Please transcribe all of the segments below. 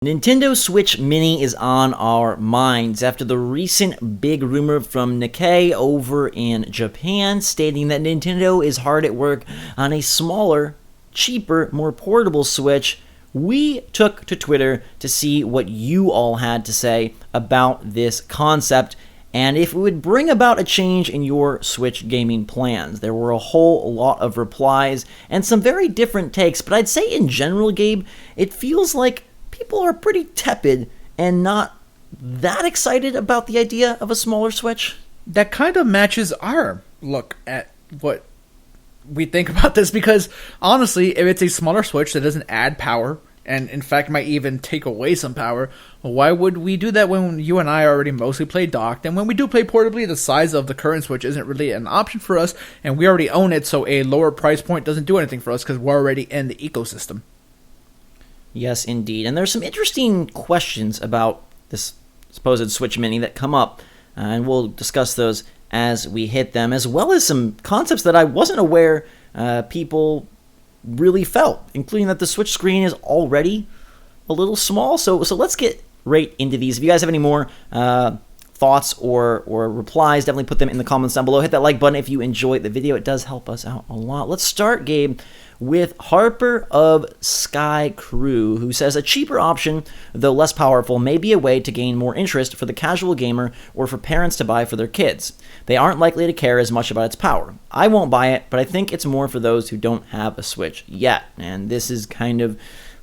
Nintendo Switch Mini is on our minds after the recent big rumor from Nikkei over in Japan stating that Nintendo is hard at work on a smaller, cheaper, more portable Switch. We took to Twitter to see what you all had to say about this concept and if it would bring about a change in your Switch gaming plans. There were a whole lot of replies and some very different takes, but I'd say in general, Gabe, it feels like people are pretty tepid and not that excited about the idea of a smaller Switch. That kind of matches our look at what we think about this, because honestly, if it's a smaller Switch that doesn't add power, and in fact might even take away some power, why would we do that when you and I already mostly play docked? And when we do play portably, the size of the current Switch isn't really an option for us, and we already own it, so a lower price point doesn't do anything for us because we're already in the ecosystem. Yes, indeed. And there's some interesting questions about this supposed Switch Mini that come up, and we'll discuss those as we hit them, as well as some concepts that I wasn't aware people really felt, including that the Switch screen is already a little small. So let's get right into these. If you guys have any more thoughts or replies, definitely put them in the comments down below. Hit that like button if you enjoyed the video. It does help us out a lot. Let's start, Gabe, with Harper of Sky Crew, who says a cheaper option, though less powerful, may be a way to gain more interest for the casual gamer or for parents to buy for their kids. They aren't likely to care as much about its power. I won't buy it, but I think it's more for those who don't have a Switch yet. And this is kind of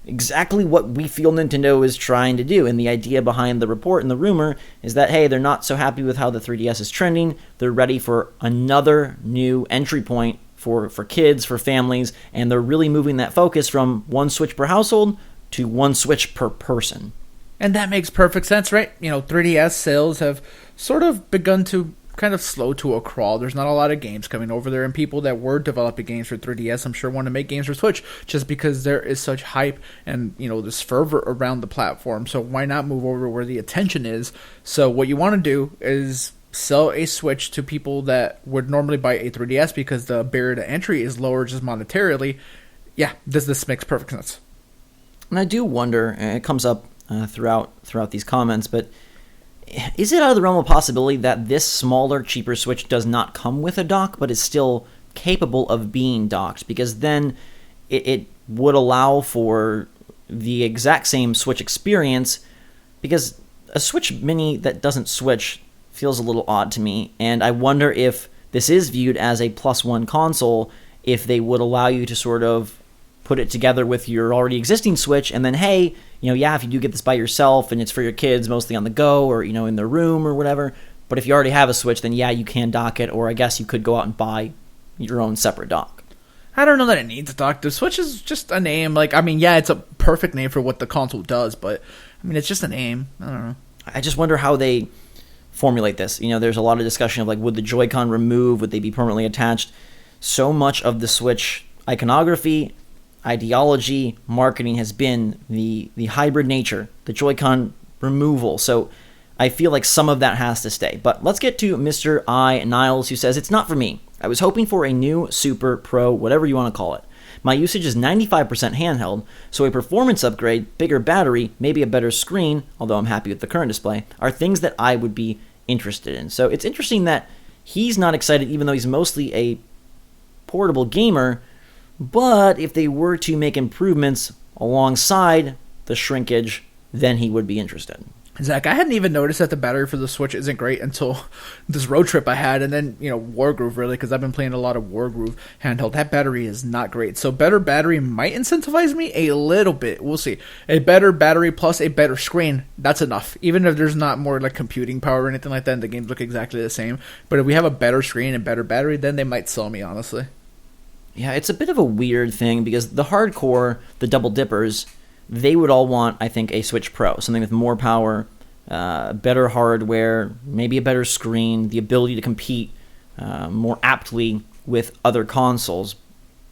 exactly what we feel Nintendo is trying to do. And the idea behind the report and the rumor is that, hey, they're not so happy with how the 3DS is trending. They're ready for another new entry point for kids, for families, and they're really moving that focus from one Switch per household to one Switch per person. And that makes perfect sense, right? 3DS sales have sort of begun to kind of slow to a crawl. There's not a lot of games coming over there, and people that were developing games for 3DS, I'm sure, want to make games for Switch just because there is such hype and, this fervor around the platform. So why not move over where the attention is? So what you want to do is sell a Switch to people that would normally buy a 3DS because the barrier to entry is lower just monetarily. Yeah, this makes perfect sense. And I do wonder, and it comes up throughout these comments, but is it out of the realm of possibility that this smaller, cheaper Switch does not come with a dock, but is still capable of being docked? Because then it would allow for the exact same Switch experience, because a Switch Mini that doesn't switch feels a little odd to me, and I wonder if this is viewed as a +1 console, if they would allow you to sort of put it together with your already existing Switch, and then, hey, if you do get this by yourself and it's for your kids mostly on the go or, in their room or whatever, but if you already have a Switch, then yeah, you can dock it, or I guess you could go out and buy your own separate dock. I don't know that it needs a dock. The Switch is just a name. It's a perfect name for what the console does, but, it's just a name. I don't know. I just wonder how they formulate this. There's a lot of discussion of, would the Joy-Con remove? Would they be permanently attached? So much of the Switch iconography, ideology, marketing has been the hybrid nature, the Joy-Con removal. So I feel like some of that has to stay. But let's get to Mr. I. Niles, who says, it's not for me. I was hoping for a new Super Pro, whatever you want to call it. My usage is 95% handheld, so a performance upgrade, bigger battery, maybe a better screen, although I'm happy with the current display, are things that I would be interested in. So it's interesting that he's not excited, even though he's mostly a portable gamer, but if they were to make improvements alongside the shrinkage, then he would be interested. Zach, I hadn't even noticed that the battery for the Switch isn't great until this road trip I had, and then, Wargroove, really, because I've been playing a lot of Wargroove handheld. That battery is not great, so better battery might incentivize me a little bit. We'll see. A better battery plus a better screen, that's enough. Even if there's not more, computing power or anything like that, and the games look exactly the same. But if we have a better screen and better battery, then they might sell me, honestly. Yeah, it's a bit of a weird thing, because the hardcore, the double dippers, they would all want, I think, a Switch Pro, something with more power, better hardware, maybe a better screen, the ability to compete more aptly with other consoles.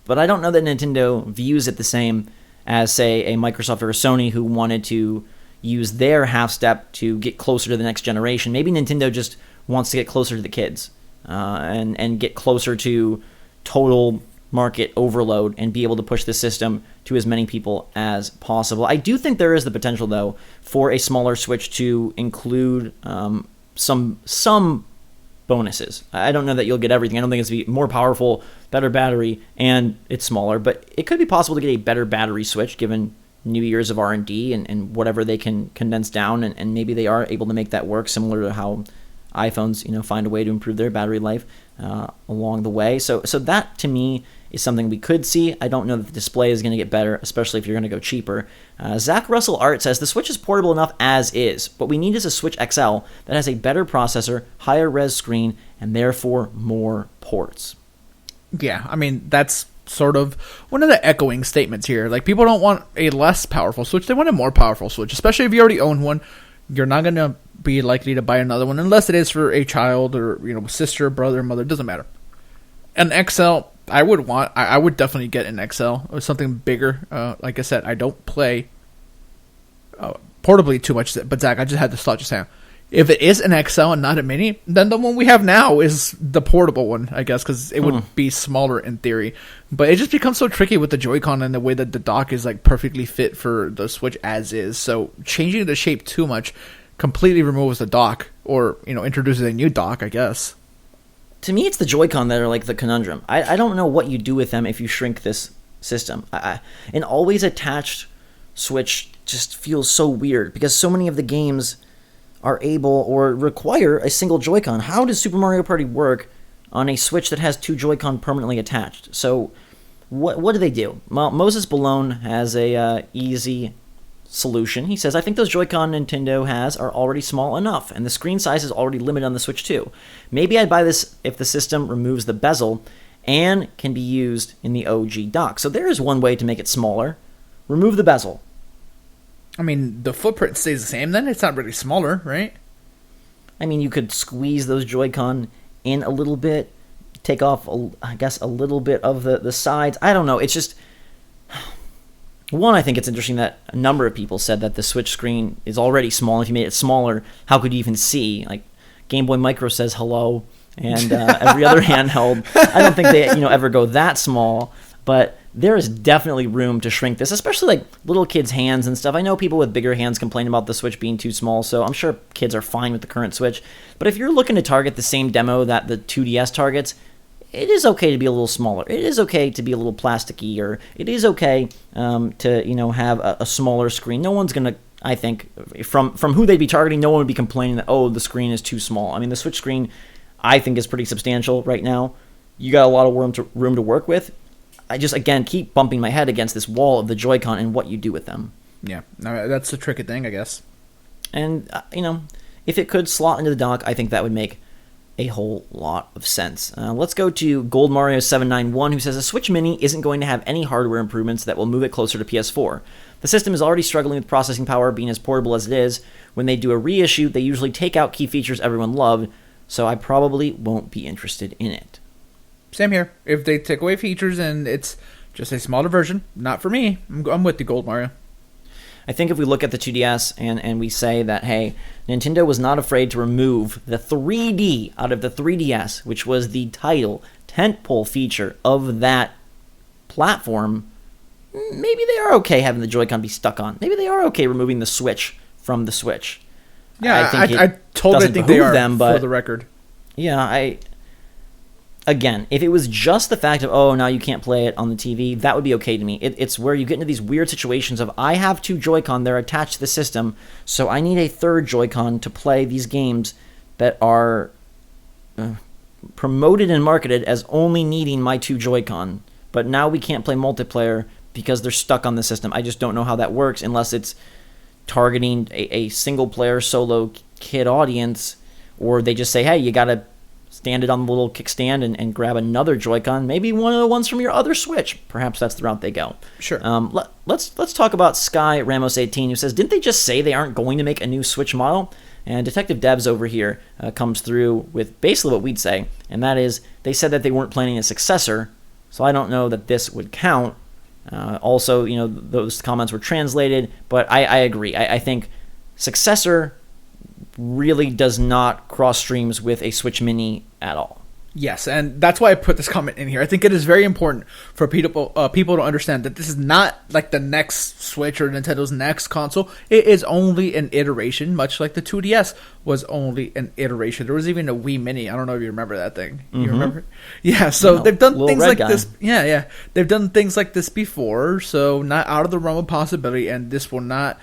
But I don't know that Nintendo views it the same as, say, a Microsoft or a Sony who wanted to use their half step to get closer to the next generation. Maybe Nintendo just wants to get closer to the kids and get closer to total market overload and be able to push the system to as many people as possible. I do think there is the potential, though, for a smaller Switch to include some bonuses. I don't know that you'll get everything. I don't think it's going to be more powerful, better battery, and it's smaller, but it could be possible to get a better battery Switch given new years of R&D and whatever they can condense down, and maybe they are able to make that work, similar to how iPhones, find a way to improve their battery life along the way. So that, to me, is something we could see. I don't know that the display is going to get better, especially if you're going to go cheaper. Zach Russell Art says, the Switch is portable enough as is. What we need is a Switch XL that has a better processor, higher res screen, and therefore more ports. Yeah, I mean, that's sort of one of the echoing statements here. Like, people don't want a less powerful Switch. They want a more powerful Switch, especially if you already own one. You're not going to be likely to buy another one unless it is for a child or, sister, brother, mother. It doesn't matter. An XL, I would definitely get an XL or something bigger. Like I said, I don't play portably too much, but Zach, I just had this thought just now. If it is an XL and not a mini, then the one we have now is the portable one, I guess, because it would be smaller in theory. But it just becomes so tricky with the Joy-Con and the way that the dock is like perfectly fit for the Switch as is. So changing the shape too much completely removes the dock, or introduces a new dock, I guess. To me, it's the Joy-Con that are like the conundrum. I don't know what you do with them if you shrink this system. An always attached Switch just feels so weird because so many of the games are able or require a single Joy-Con. How does Super Mario Party work on a Switch that has two Joy-Con permanently attached? So what do they do? Well, Moses Balone has a easy solution. He says, I think those Joy-Con Nintendo has are already small enough, and the screen size is already limited on the Switch too. Maybe I'd buy this if the system removes the bezel and can be used in the OG dock. So there is one way to make it smaller. Remove the bezel. I mean, the footprint stays the same then? It's not really smaller, right? I mean, you could squeeze those Joy-Con in a little bit, take off, I guess, a little bit of the sides. I don't know. It's just... One, I think it's interesting that a number of people said that the Switch screen is already small. If you made it smaller, how could you even see? Like, Game Boy Micro says hello, and every other handheld. I don't think they ever go that small, but there is definitely room to shrink this, especially like little kids' hands and stuff. I know people with bigger hands complain about the Switch being too small, so I'm sure kids are fine with the current Switch. But if you're looking to target the same demo that the 2DS targets, it is okay to be a little smaller. It is okay to be a little plasticky, or it is okay to have a smaller screen. No one's gonna, I think, from who they'd be targeting, no one would be complaining that the screen is too small. I mean, the Switch screen, I think, is pretty substantial right now. You got a lot of room to work with. I just, again, keep bumping my head against this wall of the Joy-Con and what you do with them. Yeah, that's the tricky thing, I guess. And, if it could slot into the dock, I think that would make a whole lot of sense. Let's go to Gold Mario 791, who says a Switch Mini isn't going to have any hardware improvements that will move it closer to PS4. The system is already struggling with processing power, being as portable as it is. When they do a reissue, they usually take out key features everyone loved, so I probably won't be interested in it. Same here. If they take away features and it's just a smaller version, not for me. I'm with the Gold Mario. I think if we look at the 2DS and we say that, hey, Nintendo was not afraid to remove the 3D out of the 3DS, which was the title, tentpole feature of that platform, maybe they are okay having the Joy-Con be stuck on. Maybe they are okay removing the Switch from the Switch. Yeah, I totally think they are, them, but, for the record. Yeah, Again, if it was just the fact of, now you can't play it on the TV, that would be okay to me. It's where you get into these weird situations of, I have two Joy-Con, they're attached to the system, so I need a third Joy-Con to play these games that are promoted and marketed as only needing my two Joy-Con. But now we can't play multiplayer because they're stuck on the system. I just don't know how that works unless it's targeting a single-player solo kid audience, or they just say, hey, you gotta stand it on the little kickstand and grab another Joy-Con, maybe one of the ones from your other Switch. Perhaps that's the route they go. Sure. Let's talk about Sky Ramos 18, who says, didn't they just say they aren't going to make a new Switch model? And Detective Debs over here comes through with basically what we'd say, and that is, they said that they weren't planning a successor, so I don't know that this would count. Also, those comments were translated, but I agree. I think successor really does not cross streams with a Switch Mini at all. Yes, and that's why I put this comment in here. I think it is very important for people to understand that this is not like the next Switch or Nintendo's next console. It is only an iteration, much like the 2DS was only an iteration. There was even a Wii Mini. I don't know if you remember that thing. You remember? Yeah, so they've done things like this. Yeah. They've done things like this before, so not out of the realm of possibility, and this will not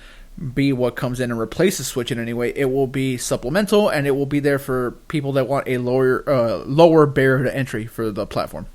be what comes in and replaces Switch in any way. It will be supplemental, and it will be there for people that want a lower barrier to entry for the platform.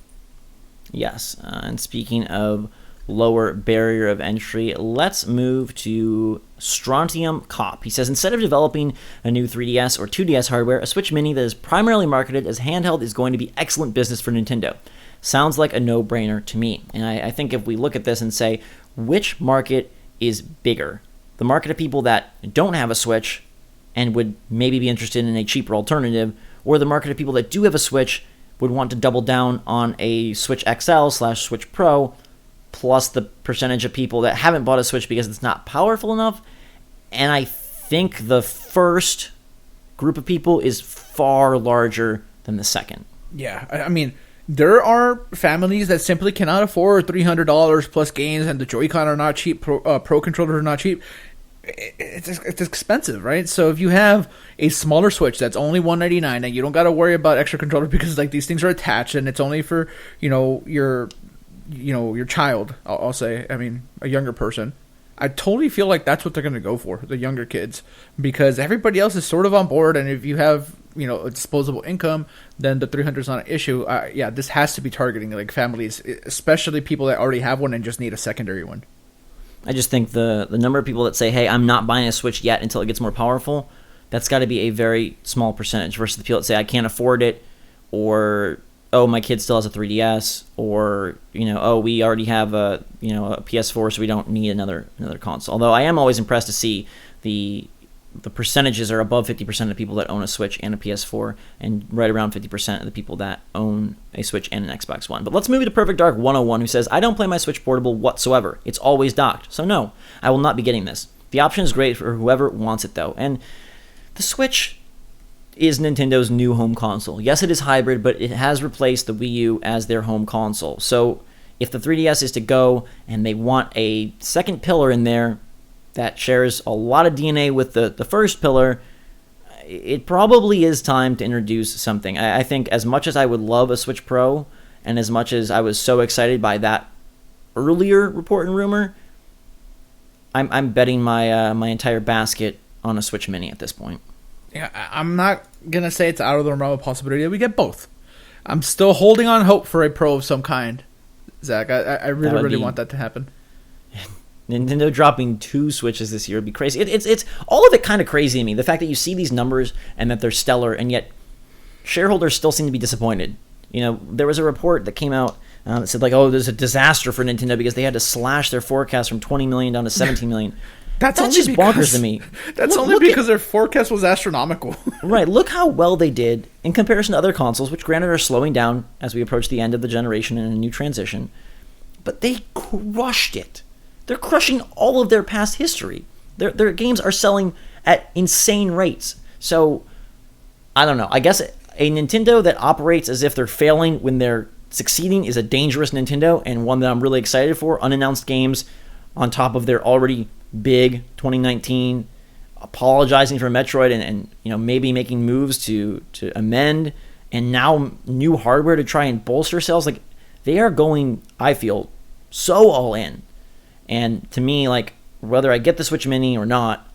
Yes, and speaking of lower barrier of entry, let's move to Strontium Cop. He says, instead of developing a new 3DS or 2DS hardware, a Switch Mini that is primarily marketed as handheld is going to be excellent business for Nintendo. Sounds like a no-brainer to me. And I think if we look at this and say, which market is bigger? The market of people that don't have a Switch and would maybe be interested in a cheaper alternative, or the market of people that do have a Switch would want to double down on a Switch XL/Switch Pro, plus the percentage of people that haven't bought a Switch because it's not powerful enough. And I think the first group of people is far larger than the second. Yeah, I mean, there are families that simply cannot afford $300 plus games, and the Joy-Con are not cheap, Pro controllers are not cheap. It's expensive, right? So if you have a smaller Switch that's only $199, and you don't got to worry about extra controllers because like these things are attached, and it's only for your child. I'll say, I mean, a younger person. I totally feel like that's what they're going to go for, the younger kids, because everybody else is sort of on board, and if you have a disposable income, then the 300 is not an issue. This has to be targeting like families, especially people that already have one and just need a secondary one. I just think the number of people that say, hey, I'm not buying a Switch yet until it gets more powerful, that's got to be a very small percentage versus the people that say, I can't afford it, or, oh, my kid still has a 3DS, or, oh, we already have a PS4, so we don't need another console. Although I am always impressed to see the percentages are above 50% of the people that own a Switch and a PS4, and right around 50% of the people that own a Switch and an Xbox One. But let's move to Perfect Dark 101, who says, I don't play my Switch Portable whatsoever. It's always docked. So no, I will not be getting this. The option is great for whoever wants it, though. And the Switch is Nintendo's new home console. Yes, it is hybrid, but it has replaced the Wii U as their home console. So if the 3DS is to go and they want a second pillar in there that shares a lot of DNA with the first pillar, it probably is time to introduce something. I think as much as I would love a Switch Pro, and as much as I was so excited by that earlier report and rumor, I'm betting my entire basket on a Switch Mini at this point. Yeah, I'm not going to say it's out of the realm of possibility that we get both. I'm still holding on hope for a Pro of some kind, Zach. I really want that to happen. Nintendo dropping 2 Switches this year would be crazy. It's all of it kind of crazy to me. The fact that you see these numbers and that they're stellar, and yet shareholders still seem to be disappointed. There was a report that came out that said, like, oh, there's a disaster for Nintendo because they had to slash their forecast from $20 million down to $17 million. That's just bonkers to me. That's only because their forecast was astronomical. Right. Look how well they did in comparison to other consoles, which granted are slowing down as we approach the end of the generation and a new transition. But they crushed it. They're crushing all of their past history. Their games are selling at insane rates. So, I don't know. I guess a Nintendo that operates as if they're failing when they're succeeding is a dangerous Nintendo, and one that I'm really excited for. Unannounced games on top of their already big 2019, apologizing for Metroid and maybe making moves to amend, and now new hardware to try and bolster sales. Like, they are going, I feel, so all in. And to me, like, whether I get the Switch Mini or not,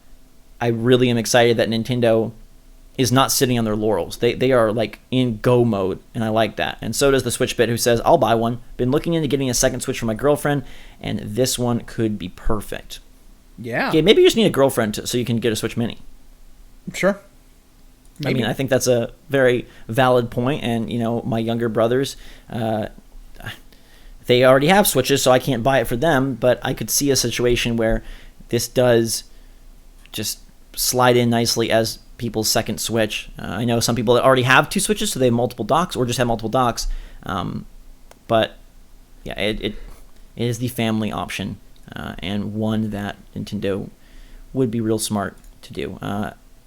I really am excited that Nintendo is not sitting on their laurels. They are, like, in go mode, and I like that. And so does the Switch Bit, who says, I'll buy one. Been looking into getting a second Switch for my girlfriend, and this one could be perfect. Yeah. Okay, maybe you just need a girlfriend so you can get a Switch Mini. Sure. Maybe. I mean, I think that's a very valid point, and, my younger brothers, they already have Switches, so I can't buy it for them, but I could see a situation where this does just slide in nicely as people's second Switch. I know some people that already have 2 Switches, so they have multiple docks, or just have multiple docks. But, yeah, it is the family option, and one that Nintendo would be real smart to do.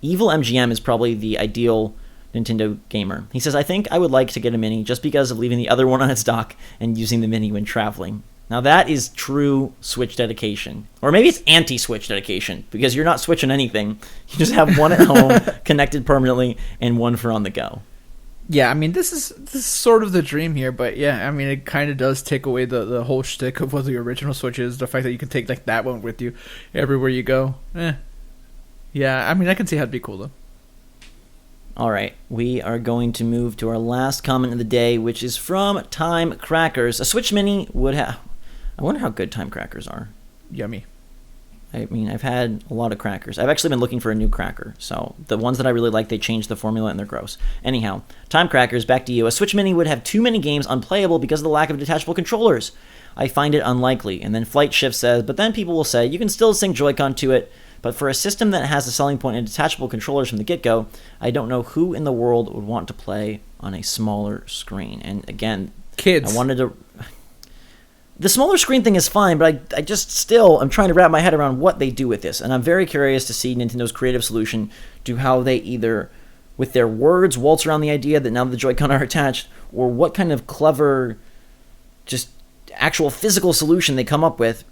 Evil MGM is probably the ideal Nintendo gamer. He says, I think I would like to get a Mini just because of leaving the other one on its dock and using the Mini when traveling. Now that is true Switch dedication. Or maybe it's anti-Switch dedication, because you're not switching anything. You just have one at home connected permanently and one for on the go. Yeah, I mean, this is sort of the dream here, but yeah, I mean, it kind of does take away the whole shtick of what the original Switch is. The fact that you can take like that one with you everywhere you go. Yeah, I mean, I can see how it'd be cool though. All right, we are going to move to our last comment of the day, which is from Time Crackers. A Switch Mini would have... I wonder how good Time Crackers are. Yummy. I mean, I've had a lot of crackers. I've actually been looking for a new cracker. So the ones that I really like, they changed the formula and they're gross. Anyhow, Time Crackers, back to you. A Switch Mini would have too many games unplayable because of the lack of detachable controllers. I find it unlikely. And then Flight Shift says, but then people will say, you can still sync Joy-Con to it. But for a system that has a selling point in detachable controllers from the get-go, I don't know who in the world would want to play on a smaller screen. And again, kids. I wanted to... The smaller screen thing is fine, but I just still am trying to wrap my head around what they do with this. And I'm very curious to see Nintendo's creative solution to how they either, with their words, waltz around the idea that now the Joy-Con are attached, or what kind of clever, just actual physical solution they come up with.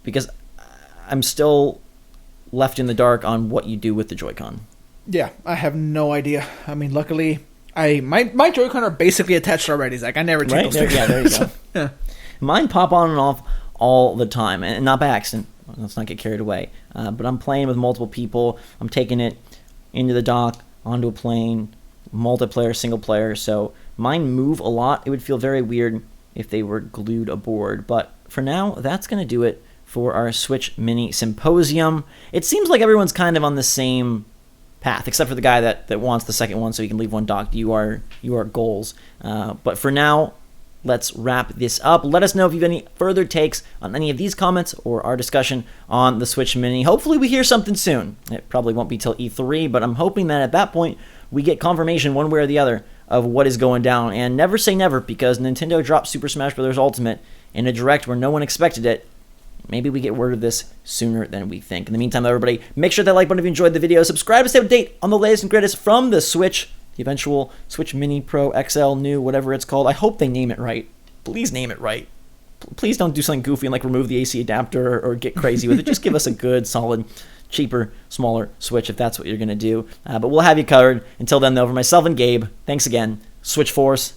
Because I'm still left in the dark on what you do with the Joy-Con. Yeah, I have no idea. I mean, luckily, my Joy-Con are basically attached already, Zach. I never take those things. Yeah, there you go. Yeah. Mine pop on and off all the time, and not by accident. Let's not get carried away. But I'm playing with multiple people. I'm taking it into the dock, onto a plane, multiplayer, single player. So mine move a lot. It would feel very weird if they were glued aboard. But for now, that's going to do it for our Switch Mini Symposium. It seems like everyone's kind of on the same path, except for the guy that wants the second one so he can leave one docked. You are goals. But for now, let's wrap this up. Let us know if you have any further takes on any of these comments or our discussion on the Switch Mini. Hopefully we hear something soon. It probably won't be till E3, but I'm hoping that at that point we get confirmation one way or the other of what is going down. And never say never, because Nintendo dropped Super Smash Bros. Ultimate in a direct where no one expected it. Maybe we get word of this sooner than we think. In the meantime, everybody, make sure that like button if you enjoyed the video. Subscribe to stay up to date on the latest and greatest from the Switch. The eventual Switch Mini Pro XL New, whatever it's called. I hope they name it right. Please name it right. Please don't do something goofy and like remove the AC adapter or get crazy with it. Just give us a good, solid, cheaper, smaller Switch if that's what you're going to do. But we'll have you covered. Until then, though, for myself and Gabe, thanks again. SwitchForce